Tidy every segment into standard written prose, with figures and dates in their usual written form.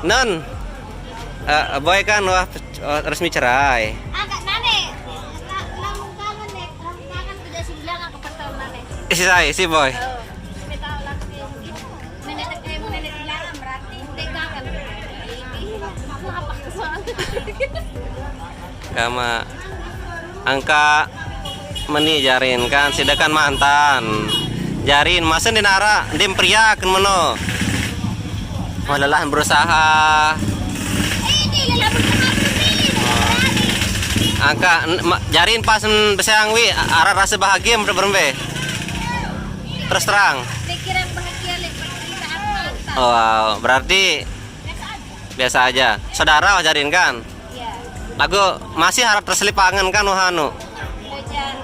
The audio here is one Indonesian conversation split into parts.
Non, boy kan wah resmi cerai. Agak nane, lamun kangen nek, lamun kangen tidak sembilan aku pertahun nane. Si boy. Oh, sampai tahu lah nenek nenek bilang berarti dek kangen. Aku apa kesalahan? Kama angka meni jarin kan sidakan mantan. Jarin masa dinara dim pria kan meno. Walalah berusaha. Ini lelah Angka jarin pas besang wi arah rasa bahagia berembe. Terus terang. Dikira bahagia lek percintaan mantan. Oh, wow. Berarti biasa aja. Saudara jarin kan? Iya. Lagu masih harap terselip angan kan wahanu. Jajan.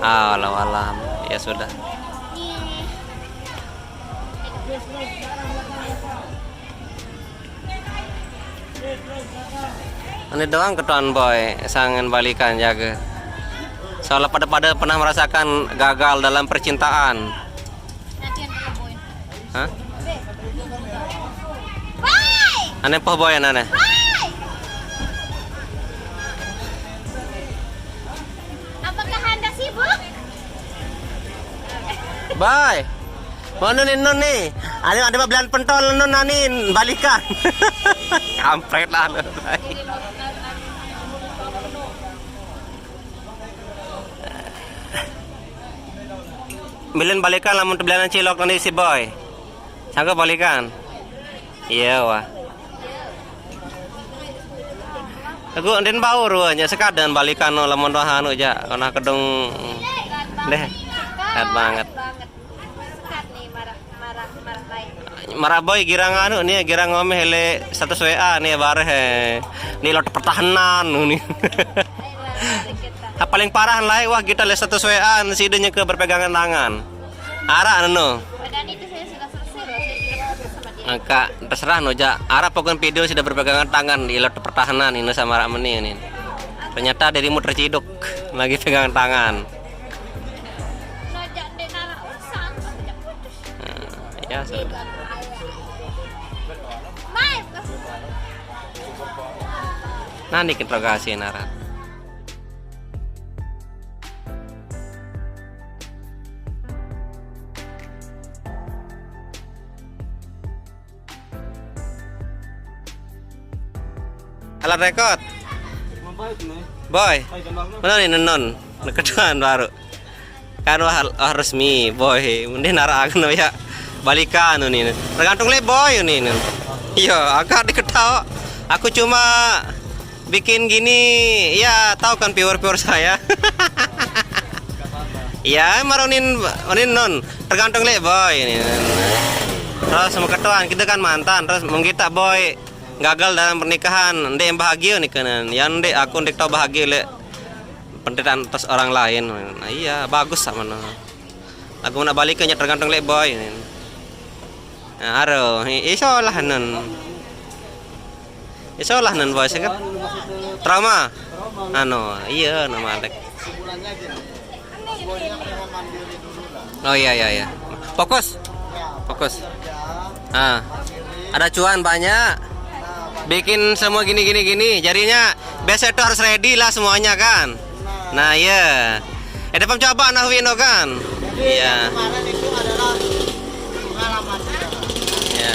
Ah, walam. Ya sudah. Ini doang ketuan boy, sangan balikan jaga. Soalnya pada pernah merasakan gagal dalam percintaan. Hah? Bye. Aneh poh boy aneh. Bye. Apakah Anda sibuk? Bye. Mau nunin nun nih. Ada belan pentol nun nanin balikan. Kampret lah. Bilin balikan lamun tebelanan cilok nanti si boy. Sangka balikan. Iya wah. Aku ndin bau ruanya sekadan balikan no lamun rohanu aja karena kedung deh. Sekat banget. Sekat nih marah lain. Marah boy girang anu nih girang ngomeh hele status WA nih bareh. Nih lot pertahanan nih. Paling parah lah wah kita lihat status WA sidenya ke berpegangan tangan. Ara anu. Padahal itu saya sudah selesai loh, saya sudah sama dia. Angka terserah noja. Ara pokoknya video sudah berpegangan tangan di lot pertahanan ini sama Rameni ini. Ternyata dirimu terciduk lagi pegangan tangan. Nojak dek nara urusan, tidak putus. Ya sudah. Main. Nanti interogasi Nara. Alat rekod. Boy. Mana nih non? Keduaan baru. Kan wah resmi boy. Mending narakan ya. Balikan nih. Tergantung le boy nih. Iya, agak diketawa. Aku cuma bikin gini, ya tahu kan viewer saya. Iya, maronin non. Tergantung le boy ini. Terus sama ketuaan kita kan mantan. Terus kita boy gagal dalam pernikahan, ndek yang bahagia nih kan, yang ndek aku ndek tahu bahagia le penderitaan atas orang lain. Nah, iya bagus sama no. Aku nak baliknya tergantung le boy. Nah, aro, isolah nun boy kan trauma. Ano, iya nama lek. Oh iya. Fokus. Ah, ada cuan banyak. Bikin semua gini jadinya biasa itu harus ready lah semuanya kan. Nah iya depan coba nah Wino kan. Iya. Kemarin itu adalah pengalaman dia. Iya.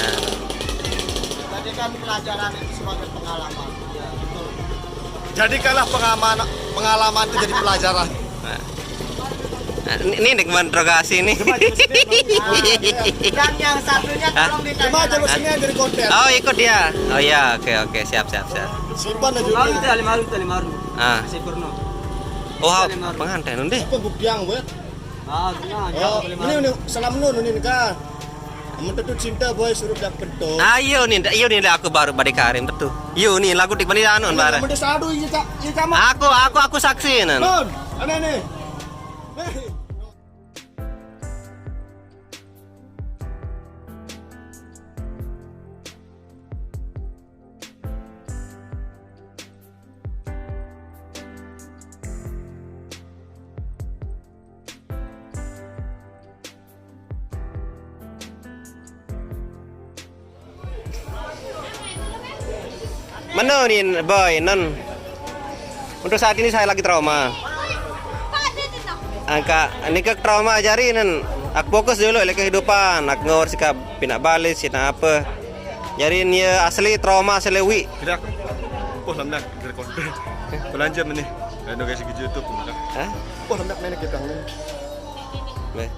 Tadi kan pelajaran itu sebagai pengalaman. Jadikanlah pengalaman itu jadi pelajaran. Nah, ini interogasi nih. Dan yang satunya tolong ditanya. Coba sini yang jadi konten. Oh ikut dia. Oh iya oke siap. Simpan aja. Lima ribu. Ah. Oh pengantin nanti. Pembuktian buat. Oh ini salam nun ini kan. Menurut cinta boy suruh dapat do. Ayo nih aku baru balik karim betul. Yo nih lagu di mana anu bare. Aku saksi nan. Nun, aneh. Mana nih boy non? Untuk saat ini saya lagi trauma. Angka ini ke trauma ajari nan. Aku fokus dulu oleh kehidupan. Aku ngawur sikap pinak balik sina apa. Jadi ini asli trauma asli wi. Tidak. Oh lamdak dari konten. Belanja mana? Ada guys di YouTube. Hah? Oh lamdak mana kita. Baik.